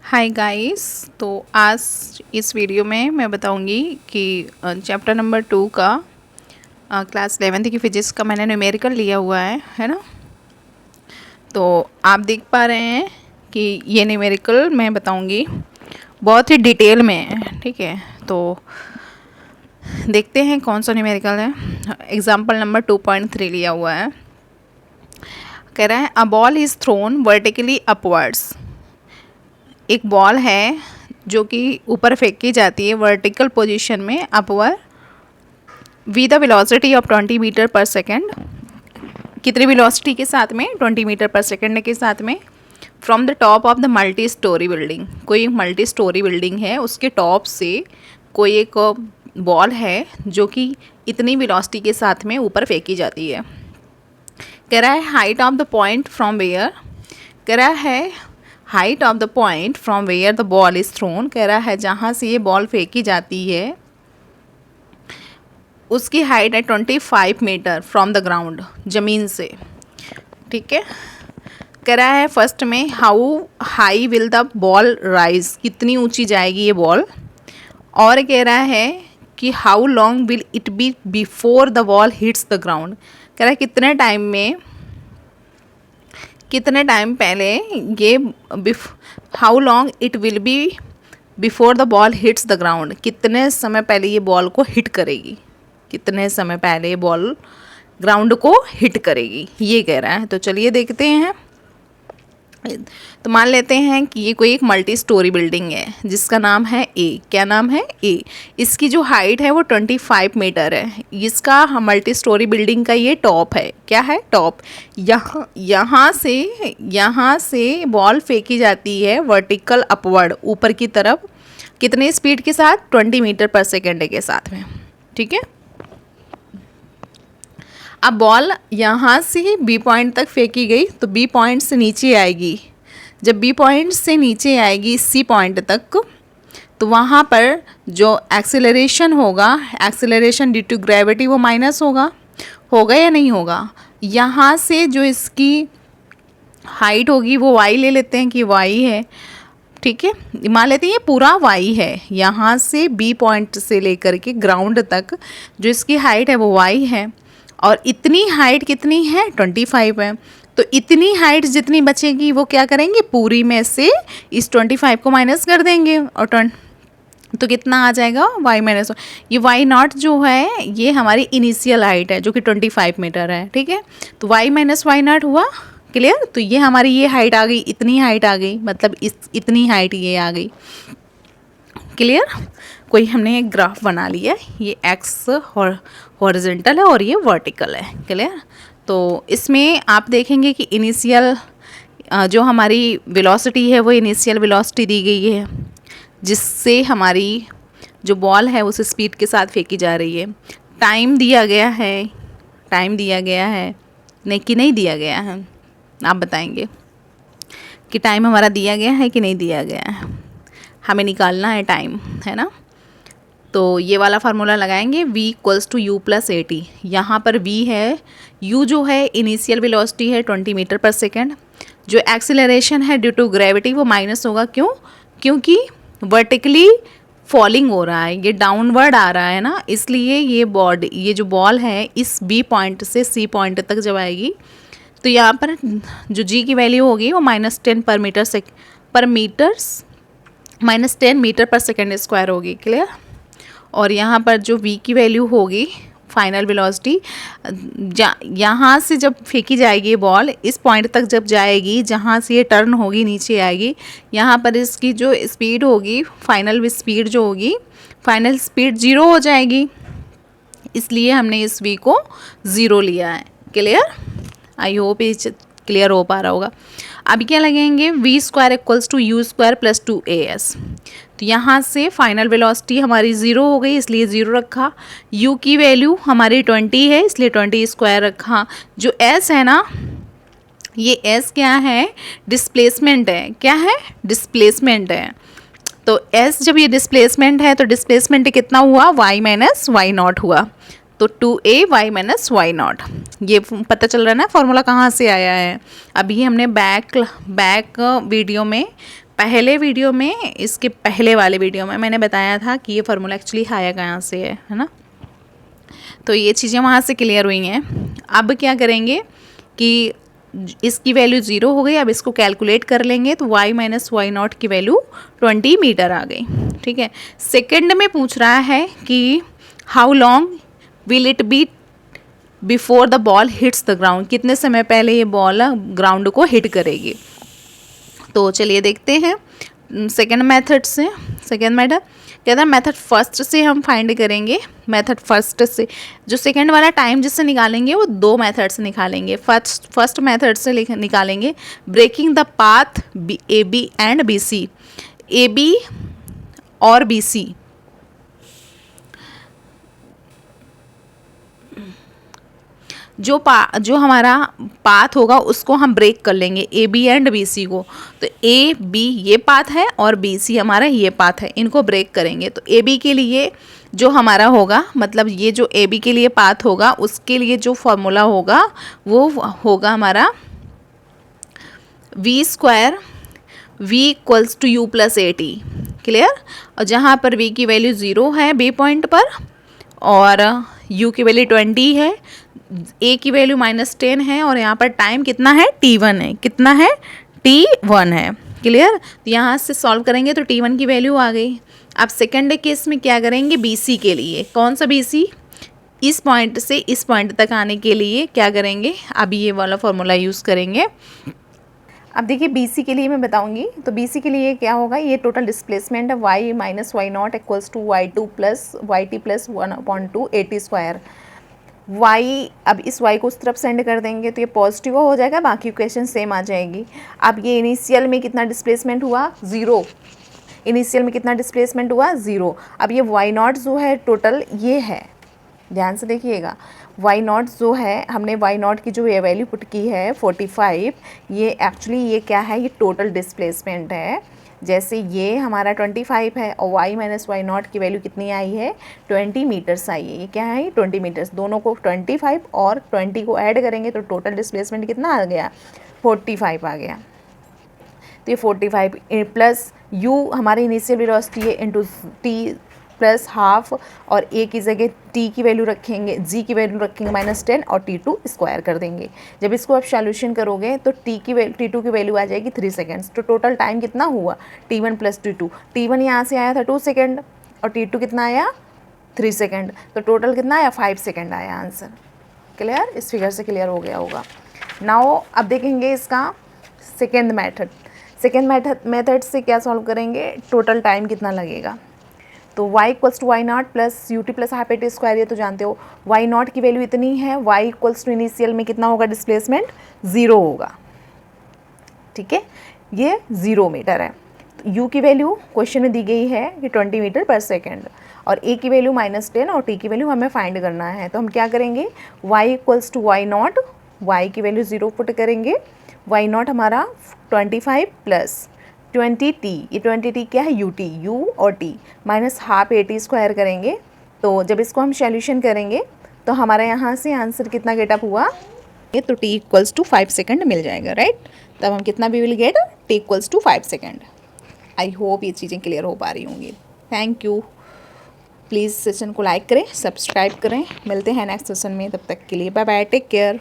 Hi guys. तो आज इस वीडियो में मैं बताऊंगी कि चैप्टर नंबर 2 का क्लास 11th की फिजिक्स का मैंने न्यूमेरिकल लिया हुआ है ना। तो आप देख पा रहे हैं कि ये न्यूमेरिकल मैं बताऊंगी बहुत ही डिटेल में है, ठीक है। तो देखते हैं कौन सा न्यूमेरिकल है। एग्जाम्पल नंबर 2.3 लिया हुआ है। कह रहा है a ball is thrown vertically upwards. एक बॉल है जो कि ऊपर फेंकी जाती है वर्टिकल पोजीशन में upward with the velocity of 20 metre per second. कितनी वेलोसिटी के साथ में? 20 मीटर पर सेकेंड के साथ में। From the top of the multi storey building. कोई मल्टी स्टोरी बिल्डिंग है, उसके टॉप से कोई एक बॉल है जो कि इतनी वेलोसिटी के साथ में ऊपर फेंकी जाती है। कह रहा है height of the point from where. कह रहा है height of the point from where the ball is thrown. कह रहा है जहाँ से ये बॉल फेंकी जाती है उसकी हाइट है 25 मीटर फ्रॉम द ग्राउंड, ज़मीन से, ठीक है। कह रहा है फर्स्ट में how high will the ball rise, कितनी ऊंची जाएगी ये बॉल। और कह रहा है कि how long will it be before the ball hits the ground. कह रहा है कितने टाइम पहले ये how long it will be before the ball hits the ground, कितने समय पहले ये बॉल को हिट करेगी, कितने समय पहले ये बॉल ग्राउंड को हिट करेगी, ये कह रहा है। तो चलिए देखते हैं। तो मान लेते हैं कि ये कोई एक मल्टी स्टोरी बिल्डिंग है जिसका नाम है ए। क्या नाम है? ए। इसकी जो हाइट है वो 25 मीटर है। इसका मल्टी स्टोरी बिल्डिंग का ये टॉप है। क्या है? टॉप। यहाँ से बॉल फेंकी जाती है वर्टिकल अपवर्ड, ऊपर की तरफ। कितने स्पीड के साथ? 20 मीटर पर सेकेंड के साथ में, ठीक है। अब बॉल यहाँ से बी पॉइंट तक फेंकी गई तो बी पॉइंट से नीचे आएगी। जब बी पॉइंट से नीचे आएगी सी पॉइंट तक, तो वहाँ पर जो एक्सेलरेशन होगा, एक्सेलरेशन ड्यू टू ग्रेविटी, वो माइनस होगा या नहीं होगा? यहाँ से जो इसकी हाइट होगी वो वाई ले लेते हैं कि वाई है, ठीक है। मान लेते हैं ये पूरा वाई है। यहाँ से बी पॉइंट से लेकर के ग्राउंड तक जो इसकी हाइट है वो वाई है। और इतनी हाइट कितनी है? 25 है। तो इतनी हाइट जितनी बचेगी वो क्या करेंगे? पूरी में से इस 25 को माइनस कर देंगे और तो कितना आ जाएगा? y minus. ये y नॉट जो है ये हमारी इनिशियल हाइट है जो कि 25 मीटर है, ठीक है। तो y माइनस वाई नॉट हुआ। क्लियर? तो ये हमारी ये हाइट आ गई, इतनी हाइट आ गई, मतलब इतनी हाइट ये आ गई। क्लियर? कोई हमने एक ग्राफ बना लिया है, ये एक्स हॉरिजॉन्टल है और ये वर्टिकल है। क्लियर? तो इसमें आप देखेंगे कि इनिशियल जो हमारी वेलोसिटी है वो इनिशियल वेलोसिटी दी गई है जिससे हमारी जो बॉल है उस स्पीड के साथ फेंकी जा रही है। टाइम दिया गया है, नहीं दिया गया है? आप बताएंगे कि टाइम हमारा दिया गया है कि नहीं दिया गया है। हमें निकालना है टाइम, है ना। तो ये वाला फार्मूला लगाएंगे v equals to u plus a t. यहाँ पर v है, u जो है इनिशियल वेलोसिटी है 20 मीटर पर सेकेंड। जो एक्सीलरेशन है ड्यू टू ग्रेविटी वो माइनस होगा। क्यों? क्योंकि वर्टिकली फॉलिंग हो रहा है, ये डाउनवर्ड आ रहा है ना, इसलिए ये जो बॉल है इस b पॉइंट से c पॉइंट तक जब आएगी तो यहाँ पर जो g की वैल्यू होगी वो -10 -10 मीटर पर सेकेंड स्क्वायर होगी। क्लियर? और यहाँ पर जो v की वैल्यू होगी फाइनल वेलोसिटी, यहाँ से जब फेंकी जाएगी बॉल इस पॉइंट तक जब जाएगी जहाँ से ये टर्न होगी नीचे आएगी, यहाँ पर इसकी जो स्पीड होगी, फाइनल स्पीड जो होगी, फाइनल स्पीड 0 हो जाएगी। इसलिए हमने इस v को 0 लिया है। क्लियर? आई होप ये क्लियर हो पा रहा होगा। अब क्या लगेंगे? V square equals to u square plus 2as। तो यहाँ से फाइनल वेलोसिटी हमारी 0 हो गई इसलिए 0 रखा। u की वैल्यू हमारी 20 है इसलिए 20 स्क्वायर रखा। जो s है ना, ये s क्या है? डिस्प्लेसमेंट है। क्या है? डिस्प्लेसमेंट है। तो s जब ये डिस्प्लेसमेंट है तो डिस्प्लेसमेंट कितना हुआ? y माइनस वाई नॉट हुआ। तो 2a y minus y not. ये पता चल रहा है ना फॉर्मूला कहाँ से आया है। अभी हमने बैक वीडियो में पहले वीडियो में, इसके पहले वाले वीडियो में मैंने बताया था कि ये फार्मूला एक्चुअली आया कहाँ से है ना। तो ये चीज़ें वहाँ से क्लियर हुई हैं। अब क्या करेंगे कि इसकी वैल्यू 0 हो गई। अब इसको कैलकुलेट कर लेंगे तो y माइनस वाई नॉट की वैल्यू 20 मीटर आ गई। ठीक है, सेकंड में पूछ रहा है कि how long will it be before the ball hits the ground, कितने समय पहले ये बॉल ग्राउंड को हिट करेगी। तो चलिए देखते हैं सेकेंड मेथड से। सेकेंड मेथड कहता है मेथड फर्स्ट से हम फाइंड करेंगे। मेथड फर्स्ट से जो सेकेंड वाला टाइम जिससे निकालेंगे वो दो मेथड से निकालेंगे। फर्स्ट मेथड से निकालेंगे breaking the path A B and B C. A B और बी सी जो हमारा पाथ होगा उसको हम ब्रेक कर लेंगे, A B and B C को। तो ए बी ये पाथ है और बी सी हमारा ये पाथ है, इनको ब्रेक करेंगे। तो ए बी के लिए जो हमारा होगा, मतलब ये जो ए बी के लिए पाथ होगा उसके लिए जो फॉर्मूला होगा वो होगा हमारा v square v equals to u plus a t. Clear. और जहाँ पर वी की वैल्यू 0 है बी पॉइंट पर और यू की वैल्यू 20 है, ए की वैल्यू -10 है और यहाँ पर टाइम कितना है t1 है। कितना है t1 है। क्लियर। तो यहाँ से सॉल्व करेंगे तो t1 की वैल्यू आ गई। अब सेकंड केस में क्या करेंगे, bc के लिए। कौन सा bc, इस पॉइंट से इस पॉइंट तक आने के लिए क्या करेंगे, अभी ये वाला फॉर्मूला यूज़ करेंगे। अब देखिए BC के लिए मैं बताऊंगी। तो BC के लिए क्या होगा, ये टोटल डिस्प्लेसमेंट है y minus y not equals to y2 plus y t plus 1/2 AT square. y, अब इस y को उस तरफ सेंड कर देंगे तो ये पॉजिटिव हो जाएगा, बाकी इक्वेशन सेम आ जाएगी। अब ये इनिशियल में कितना डिस्प्लेसमेंट हुआ, 0। इनिशियल में कितना डिस्प्लेसमेंट हुआ, 0। अब ये y नॉट जो है टोटल ये है, ध्यान से देखिएगा। y नॉट जो है, हमने y नॉट की जो ये वैल्यू पुट की है 45, ये एक्चुअली ये क्या है, ये टोटल डिस्प्लेसमेंट है। जैसे ये हमारा 25 है और y माइनस वाई नॉट की वैल्यू कितनी आई है, 20 मीटर्स आई है। ये क्या है, 20 मीटर्स। दोनों को 25 और 20 को ऐड करेंगे तो टोटल डिस्प्लेसमेंट कितना आ गया, 45 आ गया। तो ये 45 प्लस u हमारी इनिशियल वेलोसिटी है इंटू t प्लस हाफ, और a की जगह t की वैल्यू रखेंगे, g की वैल्यू रखेंगे -10 और t2 स्क्वायर कर देंगे। जब इसको आप सॉल्यूशन करोगे तो t2 की वैल्यू आ जाएगी 3 सेकेंड्स। तो टोटल टाइम कितना हुआ, t1 प्लस t2। t1 यहाँ से आया था 2 सेकेंड और t2 कितना आया, 3 सेकेंड। तो टोटल कितना आया, 5 सेकेंड आया आंसर। क्लियर, इस फिगर से क्लियर हो गया होगा। नाउ अब देखेंगे इसका सेकेंड मेथड। सेकेंड मेथड से क्या सॉल्व करेंगे, टोटल टाइम कितना लगेगा। तो y equals to y not plus u t plus half AT square, ये तो जानते हो। y नॉट की वैल्यू इतनी है, y इक्वल्स टू इनिशियल में कितना होगा डिस्प्लेसमेंट, 0 होगा। ठीक है, ये 0 मीटर है। तो u की वैल्यू क्वेश्चन में दी गई है कि 20 मीटर पर सेकेंड, और a की वैल्यू -10 और t की वैल्यू हमें फाइंड करना है। तो हम क्या करेंगे, y equals to y not, y की वैल्यू 0 पुट करेंगे। y नॉट हमारा 25 प्लस 20t, ये 20t क्या है, u और t minus half AT square करेंगे। तो जब इसको हम सॉल्यूशन करेंगे तो हमारा यहाँ से आंसर कितना गेटअप हुआ, ये तो t इक्वल्स टू 5 सेकेंड मिल जाएगा, राइट। तब हम कितना भी will get, t equals to 5 second. I hope ये चीज़ें क्लियर हो पा रही होंगी। Thank you. प्लीज़ सेशन को लाइक करें, सब्सक्राइब करें। मिलते हैं नेक्स्ट सेशन में, तब तक के लिए बाय बाय, टेक केयर।